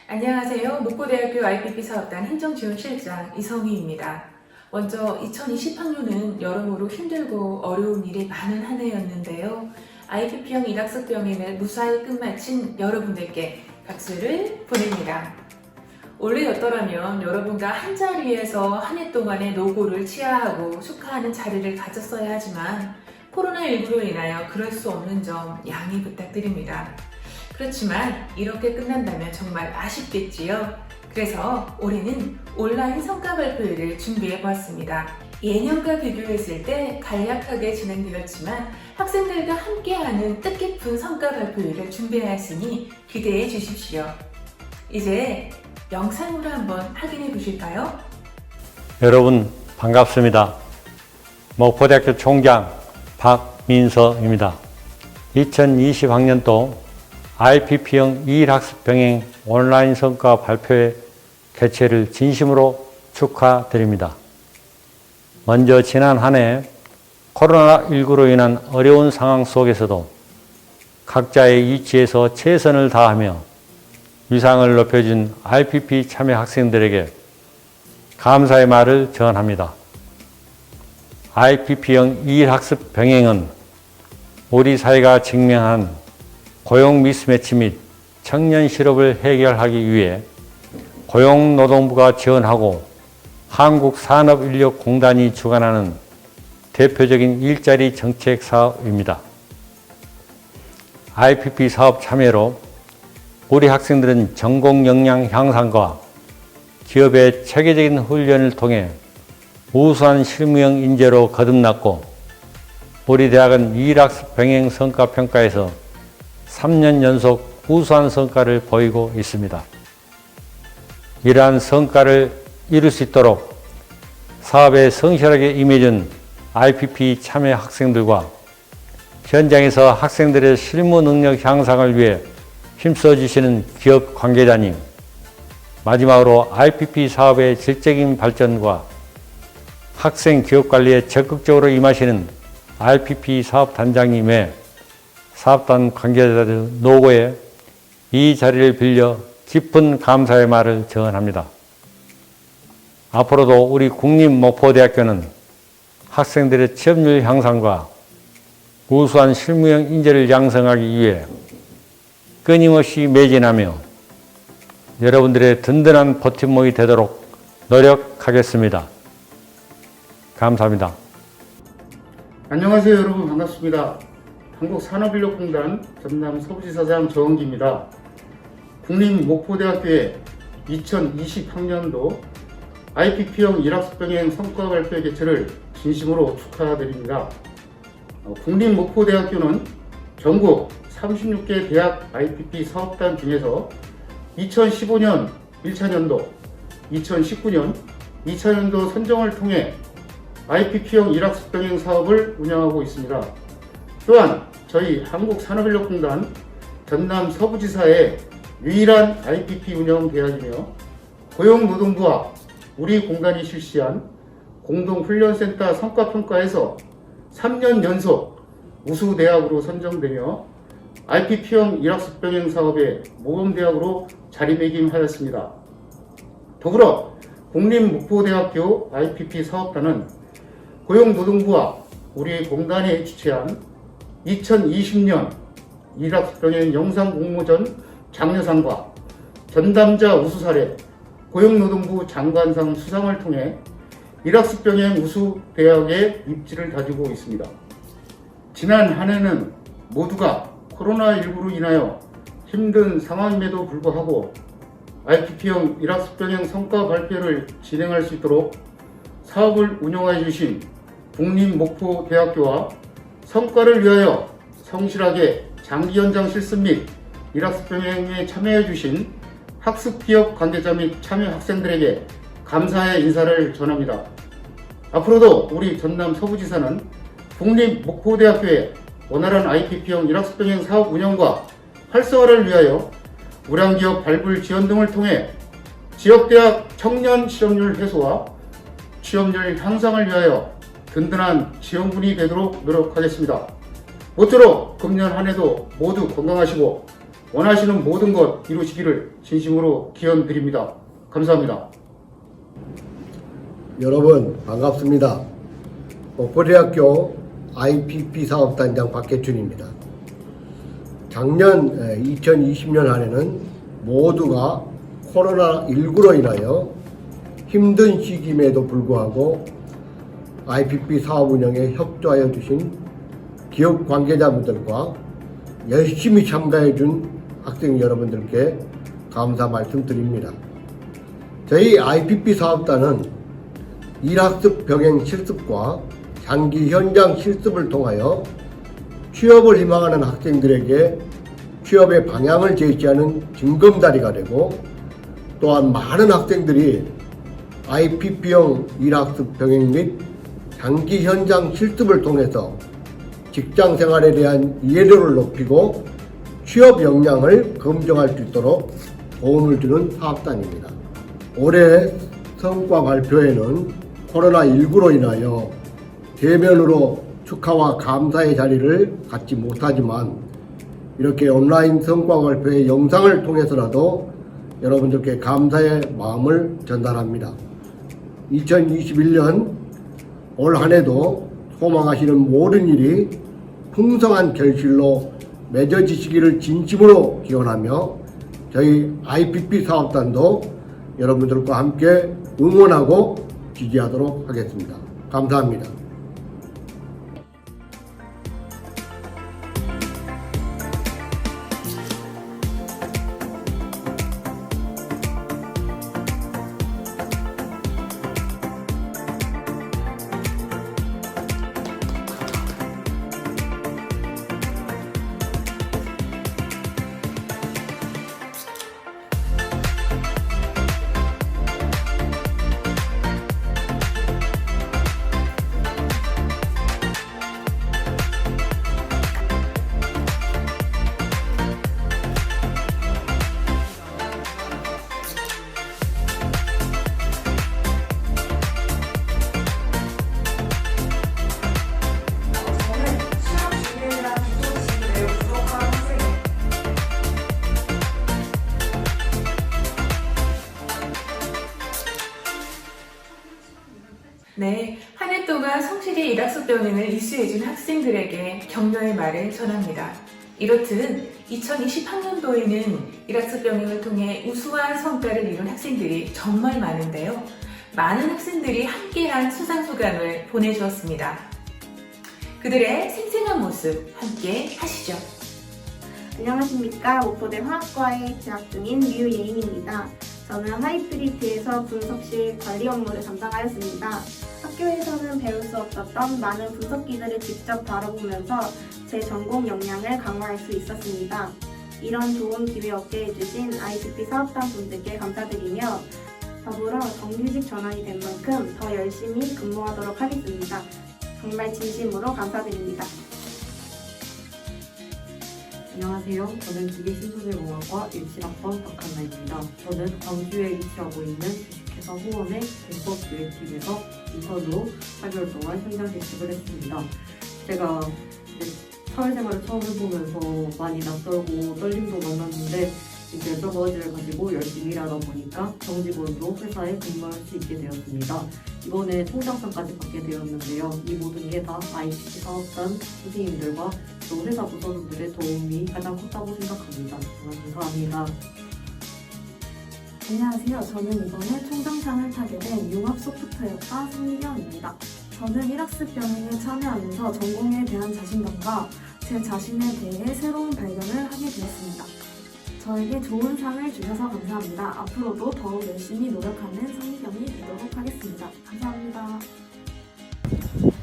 안녕하세요. 목포대학교 IPP 사업단 행정지원실장 이성희입니다. 먼저 2020학년은 여러모로 힘들고 어려운 일이 많은 한 해였는데요. IPP형 일학습 병행을 무사히 끝마친 여러분들께 박수를 보냅니다. 원래였더라면 여러분과 한자리에서 한 해 동안의 노고를 치하하고 축하하는 자리를 가졌어야 하지만 코로나19로 인하여 그럴 수 없는 점 양해 부탁드립니다. 그렇지만 이렇게 끝난다면 정말 아쉽겠지요. 그래서 올해는 온라인 성과 발표회를 준비해 보았습니다. 예년과 비교했을 때 간략하게 진행되었지만 학생들과 함께하는 뜻깊은 성과 발표회를 준비하였으니 기대해 주십시오. 이제 영상으로 한번 확인해 보실까요? 여러분 반갑습니다. 목포대학교 총장 박민서입니다. 2020학년도 IPP형 2일학습 병행 온라인 성과 발표회 개최를 진심으로 축하드립니다. 먼저 지난 한 해 코로나19로 인한 어려운 상황 속에서도 각자의 위치에서 최선을 다하며 위상을 높여준 IPP 참여 학생들에게 감사의 말을 전합니다. IPP형 2일학습 병행은 우리 사회가 직면한 고용 미스매치 및 청년 실업을 해결하기 위해 고용노동부가 지원하고 한국산업인력공단이 주관하는 대표적인 일자리 정책 사업입니다. IPP 사업 참여로 우리 학생들은 전공 역량 향상과 기업의 체계적인 훈련을 통해 우수한 실무형 인재로 거듭났고 우리 대학은 2일학습 병행 성과평가에서 3년 연속 우수한 성과를 보이고 있습니다. 이러한 성과를 이룰 수 있도록 사업에 성실하게 임해준 IPP 참여 학생들과 현장에서 학생들의 실무 능력 향상을 위해 힘써주시는 기업 관계자님, 마지막으로 IPP 사업의 질적인 발전과 학생 기업 관리에 적극적으로 임하시는 IPP 사업단장님의 사업단 관계자들 노고에 이 자리를 빌려 깊은 감사의 말을 전합니다. 앞으로도 우리 국립목포대학교는 학생들의 취업률 향상과 우수한 실무형 인재를 양성하기 위해 끊임없이 매진하며 여러분들의 든든한 버팀목이 되도록 노력하겠습니다. 감사합니다. 안녕하세요 여러분, 반갑습니다. 한국산업인력공단 전남 서부지사장 정은기입니다. 국립목포대학교의 2020학년도 IPP형 일학습 병행 성과 발표 개최를 진심으로 축하드립니다. 국립목포대학교는 전국 36개 대학 IPP 사업단 중에서 2015년 1차년도, 2019년 2차년도 선정을 통해 IPP형 일학습 병행 사업을 운영하고 있습니다. 또한 저희 한국산업인력공단 전남 서부지사의 유일한 IPP 운영 대학이며 고용노동부와 우리 공단이 실시한 공동훈련센터 성과평가에서 3년 연속 우수대학으로 선정되며 IPP형 일학습 병행 사업의 모범대학으로 자리매김하였습니다. 더불어 국립목포대학교 IPP 사업단은 고용노동부와 우리 공단이 주최한 2020년 일학습 병행 영상 공모전 장려상과 전담자 우수 사례 고용노동부 장관상 수상을 통해 일학습 병행 우수 대학의 입지를 다지고 있습니다. 지난 한 해는 모두가 코로나19로 인하여 힘든 상황임에도 불구하고 IPP형 일학습 병행 성과 발표를 진행할 수 있도록 사업을 운영해 주신 국립목포대학교와 성과를 위하여 성실하게 장기 연장 실습 및 일학습 병행에 참여해 주신 학습기업 관계자 및 참여 학생들에게 감사의 인사를 전합니다. 앞으로도 우리 전남 서부지사는 국립목포대학교의 원활한 IPP형 일학습 병행 사업 운영과 활성화를 위하여 우량기업 발굴 지원 등을 통해 지역대학 청년 실업률 해소와 취업률 향상을 위하여 든든한 지원군이 되도록 노력하겠습니다. 모쪼록 금년 한 해도 모두 건강하시고 원하시는 모든 것 이루시기를 진심으로 기원드립니다. 감사합니다. 여러분 반갑습니다. 목포대학교 IPP 사업단장 박혜춘입니다. 작년 2020년 한 해는 모두가 코로나19로 인하여 힘든 시기임에도 불구하고 IPP 사업 운영에 협조하여 주신 기업 관계자분들과 열심히 참가해 준 학생 여러분들께 감사 말씀드립니다. 저희 IPP 사업단은 일학습 병행 실습과 장기 현장 실습을 통하여 취업을 희망하는 학생들에게 취업의 방향을 제시하는 징검다리가 되고, 또한 많은 학생들이 IPP형 일학습 병행 및 장기 현장 실습을 통해서 직장 생활에 대한 이해도를 높이고 취업 역량을 검증할 수 있도록 도움을 주는 사업단입니다. 올해 성과 발표에는 코로나19로 인하여 대면으로 축하와 감사의 자리를 갖지 못하지만 이렇게 온라인 성과 발표의 영상을 통해서라도 여러분들께 감사의 마음을 전달합니다. 2021년 올 한 해도 소망하시는 모든 일이 풍성한 결실로 맺어지시기를 진심으로 기원하며 저희 IPP 사업단도 여러분들과 함께 응원하고 지지하도록 하겠습니다. 감사합니다. 네, 한 해 동안 성실히 일학습 병행을 이수해준 학생들에게 격려의 말을 전합니다. 이렇듯 2020학년도에는 일학습 병행을 통해 우수한 성과를 이룬 학생들이 정말 많은데요. 많은 학생들이 함께한 수상소감을 보내주었습니다. 그들의 생생한 모습 함께 하시죠. 안녕하십니까. 목포대 화학과에 재학 중인 류예인입니다. 저는 하이프리트에서 분석실 관리 업무를 담당하였습니다. 학교에서는 배울 수 없었던 많은 분석기들을 직접 다뤄보면서 제 전공 역량을 강화할 수 있었습니다. 이런 좋은 기회 얻게 해주신 IPP 사업단 분들께 감사드리며 더불어 정규직 전환이 된 만큼 더 열심히 근무하도록 하겠습니다. 정말 진심으로 감사드립니다. 안녕하세요. 저는 기계신소재공학과 17학번 박한나입니다. 저는 광주에 위치하고 있는 주식회사 호원의 뱅법 UA팀에서 인턴으로 4개월 동안 현장 실습을 했습니다. 제가 사회생활을 처음 해보면서 많이 낯설고 떨림도 많았는데 이제 열정거지를 가지고 열심히 일하다 보니까 정직원으로 회사에 근무할 수 있게 되었습니다. 이번에 총장상까지 받게 되었는데요. 이 모든 게 다 IPP 사업단 선생님들과 또 회사 부서원들의 도움이 가장 컸다고 생각합니다. 정말 감사합니다. 안녕하세요. 저는 이번에 총장상을 타게 된 융합 소프트웨어과 성미경입니다. 저는 일학습 병행에 참여하면서 전공에 대한 자신감과 제 자신에 대해 새로운 발견을 하게 되었습니다. 저에게 좋은 상을 주셔서 감사합니다. 앞으로도 더욱 열심히 노력하는 성미경이 되도록 하겠습니다. 감사합니다.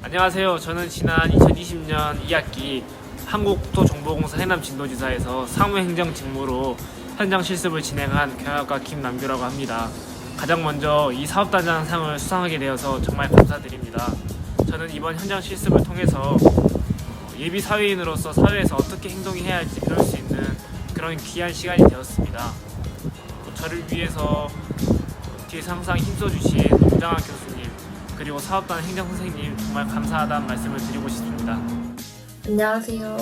안녕하세요. 저는 지난 2020년 2학기 한국국토정보공사 해남진도지사에서 사무행정 직무로 현장 실습을 진행한 경영학과 김남규라고 합니다. 가장 먼저 이 사업단장 상을 수상하게 되어서 정말 감사드립니다. 저는 이번 현장 실습을 통해서 예비 사회인으로서 사회에서 어떻게 행동해야 할지 배울 수 있는 그런 귀한 시간이 되었습니다. 저를 위해서 뒤에서 항상 힘써주신 노장학 교수님 그리고 사업단 행정 선생님 정말 감사하다는 말씀을 드리고 싶습니다. 안녕하세요.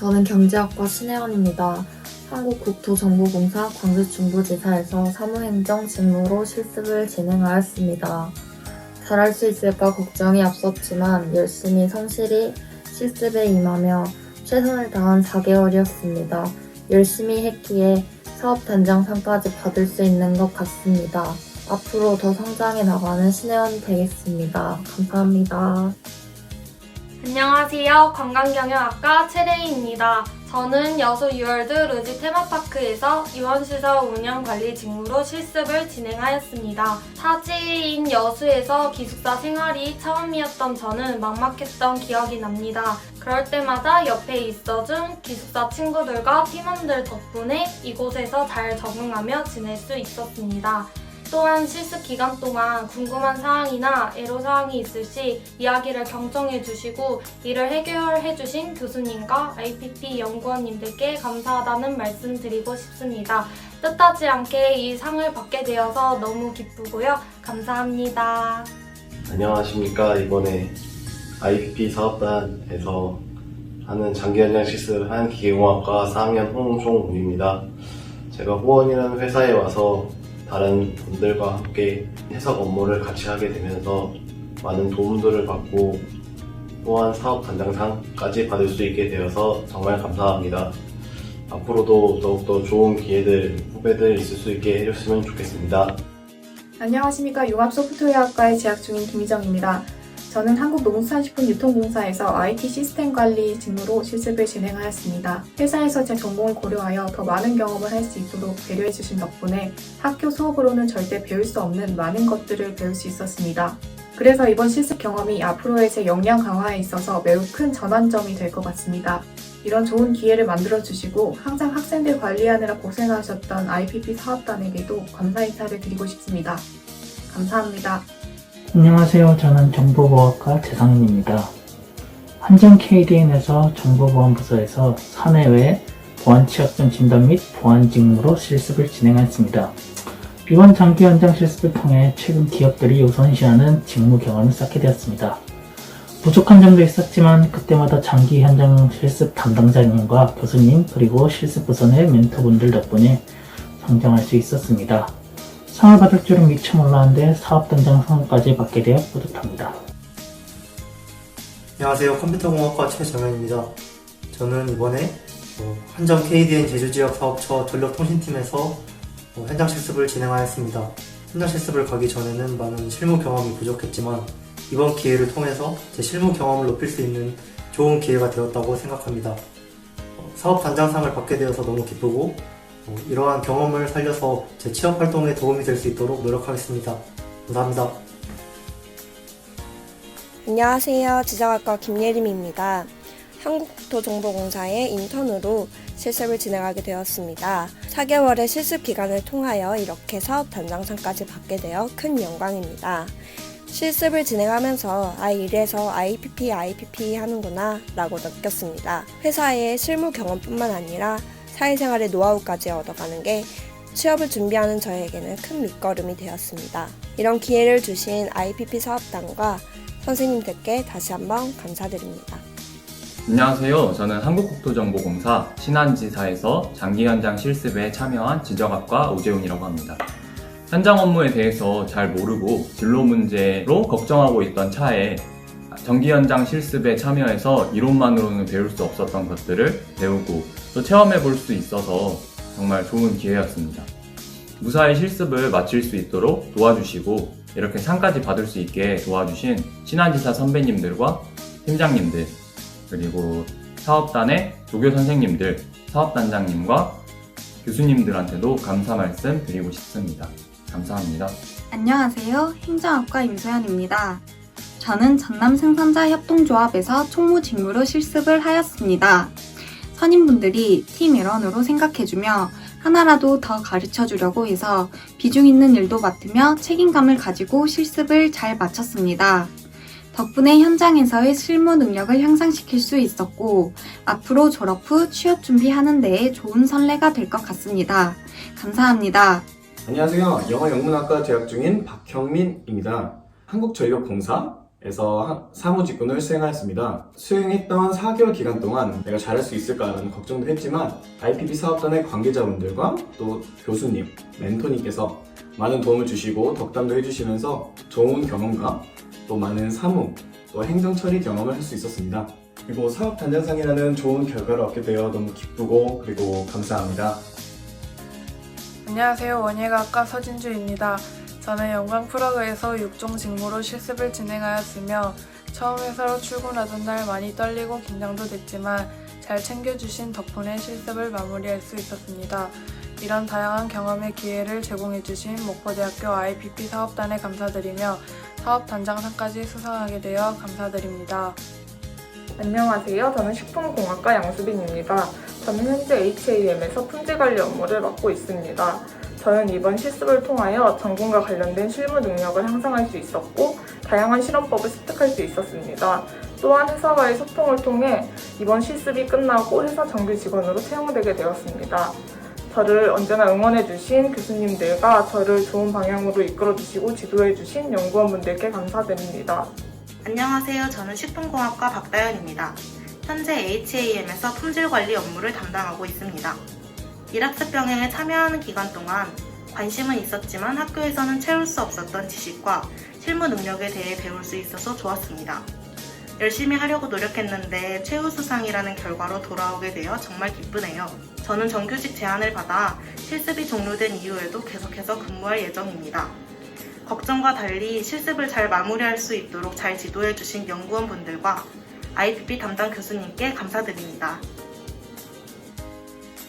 저는 경제학과 신혜원입니다. 한국국토정보공사 광주중부지사에서 사무행정 직무로 실습을 진행하였습니다. 잘할 수 있을까 걱정이 앞섰지만 열심히 성실히 실습에 임하며 최선을 다한 4개월이었습니다. 열심히 했기에 사업단장상까지 받을 수 있는 것 같습니다. 앞으로 더 성장해 나가는 신혜원이 되겠습니다. 감사합니다. 안녕하세요. 관광경영학과 최래희입니다. 저는 여수 유월드 루지 테마파크에서 유원시설 운영관리 직무로 실습을 진행하였습니다. 타지인 여수에서 기숙사 생활이 처음이었던 저는 막막했던 기억이 납니다. 그럴 때마다 옆에 있어준 기숙사 친구들과 팀원들 덕분에 이곳에서 잘 적응하며 지낼 수 있었습니다. 또한 실습 기간 동안 궁금한 사항이나 애로사항이 있을 시 이야기를 경청해 주시고 이를 해결해 주신 교수님과 IPP 연구원님들께 감사하다는 말씀 드리고 싶습니다. 뜻하지 않게 이 상을 받게 되어서 너무 기쁘고요. 감사합니다. 안녕하십니까. 이번에 IPP 사업단에서 하는 장기 현장 실습 한기계공학과 4학년 홍종우입니다. 제가 후원이라는 회사에 와서 다른 분들과 함께 해석 업무를 같이 하게 되면서 많은 도움들을 받고 또한 사업 단장상까지 받을 수 있게 되어서 정말 감사합니다. 앞으로도 더욱더 좋은 기회들, 후배들 있을 수 있게 해줬으면 좋겠습니다. 안녕하십니까. 융합소프트웨어학과에 재학 중인 김희정입니다. 저는 한국농수산식품유통공사에서 IT 시스템 관리 직무로 실습을 진행하였습니다. 회사에서 제 전공을 고려하여 더 많은 경험을 할 수 있도록 배려해 주신 덕분에 학교 수업으로는 절대 배울 수 없는 많은 것들을 배울 수 있었습니다. 그래서 이번 실습 경험이 앞으로의 제 역량 강화에 있어서 매우 큰 전환점이 될 것 같습니다. 이런 좋은 기회를 만들어 주시고 항상 학생들 관리하느라 고생하셨던 IPP 사업단에게도 감사 인사를 드리고 싶습니다. 감사합니다. 안녕하세요. 저는 정보보호학과 재상인입니다. 한정 KDN에서 정보보안부서에서 사내외 보안취약점 진단 및 보안 직무로 실습을 진행했습니다. 이번 장기 현장 실습을 통해 최근 기업들이 우선시하는 직무 경험을 쌓게 되었습니다. 부족한 점도 있었지만 그때마다 장기 현장 실습 담당자님과 교수님 그리고 실습 부서의 멘토분들 덕분에 성장할 수 있었습니다. 상을 받을 줄은 미처 몰랐는데 사업단장 상까지 받게 되어 뿌듯합니다. 안녕하세요. 컴퓨터공학과 최정현입니다. 저는 이번에 한정 KDN 제주지역 사업처 전력통신팀에서 현장 실습을 진행하였습니다. 현장 실습을 가기 전에는 많은 실무 경험이 부족했지만 이번 기회를 통해서 제 실무 경험을 높일 수 있는 좋은 기회가 되었다고 생각합니다. 사업단장상을 받게 되어서 너무 기쁘고 이러한 경험을 살려서 제 취업 활동에 도움이 될 수 있도록 노력하겠습니다. 감사합니다. 안녕하세요. 지정학과 김예림입니다. 한국국토정보공사의 인턴으로 실습을 진행하게 되었습니다. 4개월의 실습 기간을 통하여 이렇게 사업단장상까지 받게 되어 큰 영광입니다. 실습을 진행하면서 이래서 IPP 하는구나 라고 느꼈습니다. 회사의 실무 경험뿐만 아니라 사회생활의 노하우까지 얻어가는 게 취업을 준비하는 저에게는 큰 밑거름이 되었습니다. 이런 기회를 주신 IPP 사업단과 선생님들께 다시 한번 감사드립니다. 안녕하세요. 저는 한국국토정보공사 신안지사에서 장기 현장 실습에 참여한 지정학과 오재훈이라고 합니다. 현장 업무에 대해서 잘 모르고 진로 문제로 걱정하고 있던 차에 정기 현장 실습에 참여해서 이론만으로는 배울 수 없었던 것들을 배우고 또 체험해 볼 수 있어서 정말 좋은 기회였습니다. 무사히 실습을 마칠 수 있도록 도와주시고 이렇게 상까지 받을 수 있게 도와주신 신안지사 선배님들과 팀장님들 그리고 사업단의 조교 선생님들, 사업단장님과 교수님들한테도 감사 말씀 드리고 싶습니다. 감사합니다. 안녕하세요. 행정학과 임소연입니다. 저는 전남생산자협동조합에서 총무 직무로 실습을 하였습니다. 선임분들이 팀 일원으로 생각해주며 하나라도 더 가르쳐주려고 해서 비중 있는 일도 맡으며 책임감을 가지고 실습을 잘 마쳤습니다. 덕분에 현장에서의 실무 능력을 향상시킬 수 있었고 앞으로 졸업 후 취업 준비하는 데에 좋은 선례가 될 것 같습니다. 감사합니다. 안녕하세요. 영어영문학과 재학 중인 박형민입니다. 한국전력공사 사무직군을 수행하였습니다. 수행했던 4개월 기간 동안 내가 잘할 수 있을까라는 걱정도 했지만 IPP 사업단의 관계자분들과 또 교수님, 멘토님께서 많은 도움을 주시고 덕담도 해주시면서 좋은 경험과 또 많은 사무, 또 행정 처리 경험을 할 수 있었습니다. 그리고 사업 단장상이라는 좋은 결과를 얻게 되어 너무 기쁘고 그리고 감사합니다. 안녕하세요. 원예과학과 서진주입니다. 저는 영광 프로그에서 6종 직무로 실습을 진행하였으며 처음 회사로 출근하던 날 많이 떨리고 긴장도 됐지만 잘 챙겨주신 덕분에 실습을 마무리할 수 있었습니다. 이런 다양한 경험의 기회를 제공해주신 목포대학교 IPP 사업단에 감사드리며 사업단장상까지 수상하게 되어 감사드립니다. 안녕하세요. 저는 식품공학과 양수빈입니다. 저는 현재 HAM에서 품질관리 업무를 맡고 있습니다. 저는 이번 실습을 통하여 전공과 관련된 실무 능력을 향상할 수 있었고 다양한 실험법을 습득할 수 있었습니다. 또한 회사와의 소통을 통해 이번 실습이 끝나고 회사 정규 직원으로 채용되게 되었습니다. 저를 언제나 응원해주신 교수님들과 저를 좋은 방향으로 이끌어주시고 지도해주신 연구원분들께 감사드립니다. 안녕하세요. 저는 식품공학과 박다연입니다. 현재 HAM에서 품질관리 업무를 담당하고 있습니다. 일학습 병행에 참여하는 기간 동안 관심은 있었지만 학교에서는 채울 수 없었던 지식과 실무 능력에 대해 배울 수 있어서 좋았습니다. 열심히 하려고 노력했는데 최우수상이라는 결과로 돌아오게 되어 정말 기쁘네요. 저는 정규직 제안을 받아 실습이 종료된 이후에도 계속해서 근무할 예정입니다. 걱정과 달리 실습을 잘 마무리할 수 있도록 잘 지도해주신 연구원분들과 IPP 담당 교수님께 감사드립니다.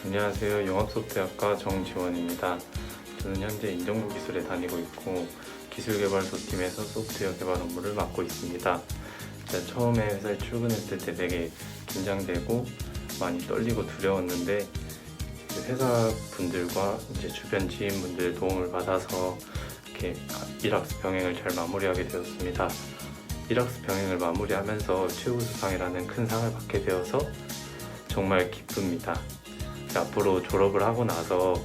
안녕하세요. 용합소프트웨어학과 정지원입니다. 저는 현재 인정부기술에 다니고 있고 기술개발소 팀에서 소프트웨어 개발 업무를 맡고 있습니다. 제가 처음에 회사에 출근했을 때 되게 긴장되고 많이 떨리고 두려웠는데 회사 분들과 이제 주변 지인분들의 도움을 받아서 이렇게 1학습 병행을 잘 마무리하게 되었습니다. 1학습 병행을 마무리하면서 최우수상이라는 큰 상을 받게 되어서 정말 기쁩니다. 앞으로 졸업을 하고 나서는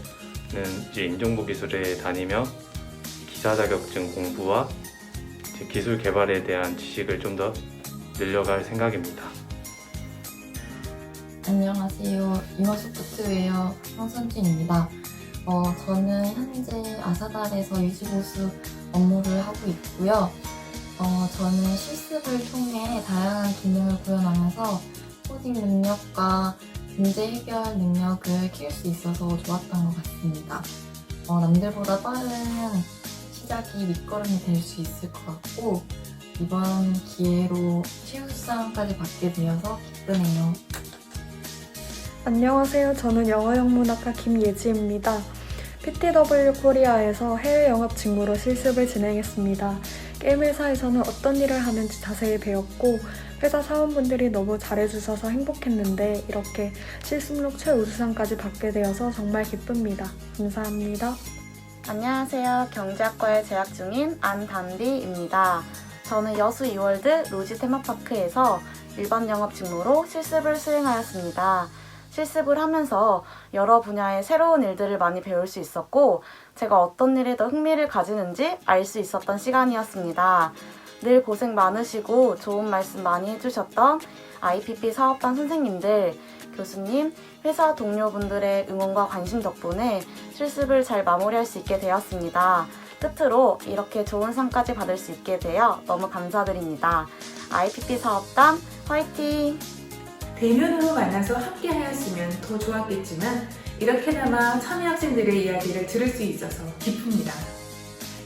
이제 인정부기술에 다니며 기사 자격증 공부와 이제 기술 개발에 대한 지식을 좀 더 늘려갈 생각입니다. 안녕하세요. 융합소프트웨어 황선진입니다. 저는 현재 아사달에서 유지보수 업무를 하고 있고요. 저는 실습을 통해 다양한 기능을 구현하면서 코딩 능력과 문제 해결 능력을 키울 수 있어서 좋았던 것 같습니다. 남들보다 빠른 시작이 밑거름이 될 수 있을 것 같고 이번 기회로 최우수상까지 받게 되어서 기쁘네요. 안녕하세요. 저는 영어영문학과 김예지입니다. PTW 코리아에서 해외 영업 직무로 실습을 진행했습니다. 게임 회사에서는 어떤 일을 하는지 자세히 배웠고 회사 사원분들이 너무 잘해주셔서 행복했는데 이렇게 실습록 최우수상까지 받게 되어서 정말 기쁩니다. 감사합니다. 안녕하세요. 경제학과에 재학 중인 안담비입니다. 저는 여수 이월드 로지 테마파크에서 일반 영업 직무로 실습을 수행하였습니다. 실습을 하면서 여러 분야의 새로운 일들을 많이 배울 수 있었고 제가 어떤 일에 더 흥미를 가지는지 알 수 있었던 시간이었습니다. 늘 고생 많으시고 좋은 말씀 많이 해주셨던 IPP 사업단 선생님들, 교수님, 회사 동료분들의 응원과 관심 덕분에 실습을 잘 마무리할 수 있게 되었습니다. 끝으로 이렇게 좋은 상까지 받을 수 있게 되어 너무 감사드립니다. IPP 사업단 화이팅! 대면으로 만나서 함께 하였으면 더 좋았겠지만 이렇게나마 참여 학생들의 이야기를 들을 수 있어서 기쁩니다.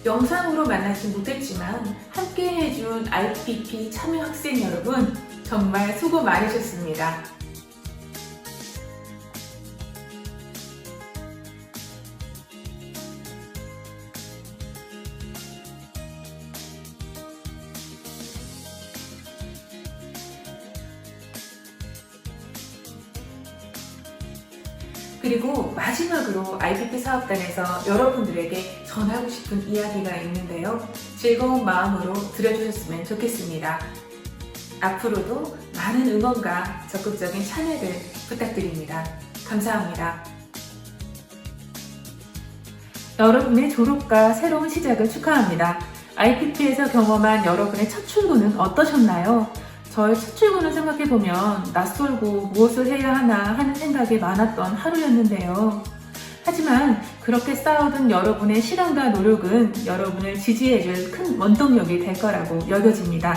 영상으로 만나진 못했지만 함께 해준 IPP 참여 학생 여러분 정말 수고 많으셨습니다. 그리고 마지막으로 IPP 사업단에서 여러분들에게 전하고 싶은 이야기가 있는데요. 즐거운 마음으로 들어주셨으면 좋겠습니다. 앞으로도 많은 응원과 적극적인 참여를 부탁드립니다. 감사합니다. 여러분의 졸업과 새로운 시작을 축하합니다. IPP에서 경험한 여러분의 첫 출근은 어떠셨나요? 저의 첫 출근을 생각해보면 낯설고 무엇을 해야 하나 하는 생각이 많았던 하루였는데요. 하지만 그렇게 쌓아둔 여러분의 실험과 노력은 여러분을 지지해줄 큰 원동력이 될 거라고 여겨집니다.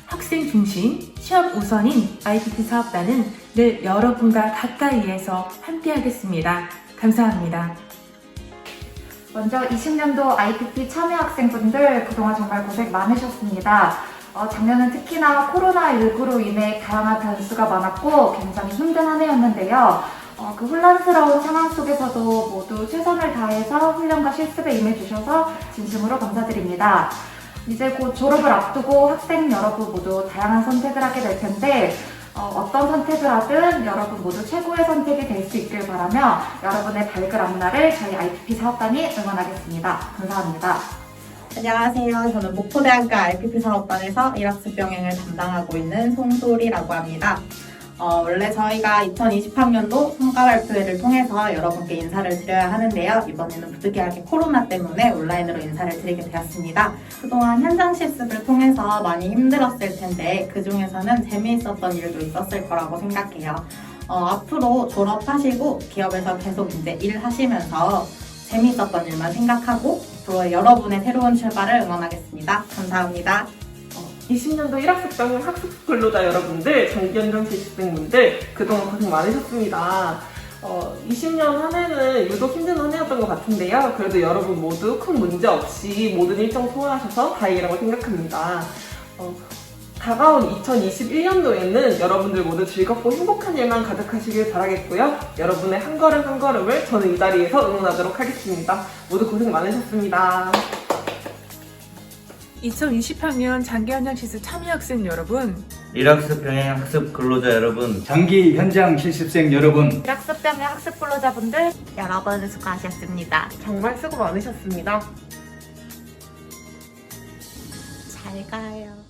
학생 중심, 취업 우선인 IPP 사업단은 늘 여러분과 가까이에서 함께하겠습니다. 감사합니다. 먼저 20년도 IPP 참여 학생분들 그동안 정말 고생 많으셨습니다. 작년은 특히나 코로나19로 인해 다양한 변수가 많았고 굉장히 힘든 한 해였는데요. 그 혼란스러운 상황 속에서도 모두 최선을 다해서 훈련과 실습에 임해주셔서 진심으로 감사드립니다. 이제 곧 졸업을 앞두고 학생 여러분 모두 다양한 선택을 하게 될 텐데 어떤 선택을 하든 여러분 모두 최고의 선택이 될 수 있길 바라며 여러분의 밝은 앞날을 저희 IPP 사업단이 응원하겠습니다. 감사합니다. 안녕하세요. 저는 목포대학교 IPP 사업단에서 일학습 병행을 담당하고 있는 송소리라고 합니다. 원래 저희가 2020학년도 성과 발표회를 통해서 여러분께 인사를 드려야 하는데요. 이번에는 부득이하게 코로나 때문에 온라인으로 인사를 드리게 되었습니다. 그동안 현장 실습을 통해서 많이 힘들었을 텐데 그 중에서는 재미있었던 일도 있었을 거라고 생각해요. 앞으로 졸업하시고 기업에서 계속 이제 일하시면서 재미있었던 일만 생각하고 앞으로 여러분의 새로운 출발을 응원하겠습니다. 감사합니다. 20년도 1학습 병행 학습 근로자 여러분들, 장기 현장 실습생분들 그동안 고생 많으셨습니다. 20년 한 해는 유독 힘든 한 해였던 것 같은데요. 그래도 여러분 모두 큰 문제 없이 모든 일정 소화하셔서 다행이라고 생각합니다. 다가온 2021년도에는 여러분들 모두 즐겁고 행복한 일만 가득하시길 바라겠고요. 여러분의 한 걸음 한 걸음을 저는 이 자리에서 응원하도록 하겠습니다. 모두 고생 많으셨습니다. 2020학년 장기 현장 실습 참여 학생 여러분, 일학습 병행 학습 근로자 여러분, 장기 현장 실습생 여러분, 일학습 병행 학습 근로자분들 여러분 수고하셨습니다. 정말 수고 많으셨습니다. 잘 가요.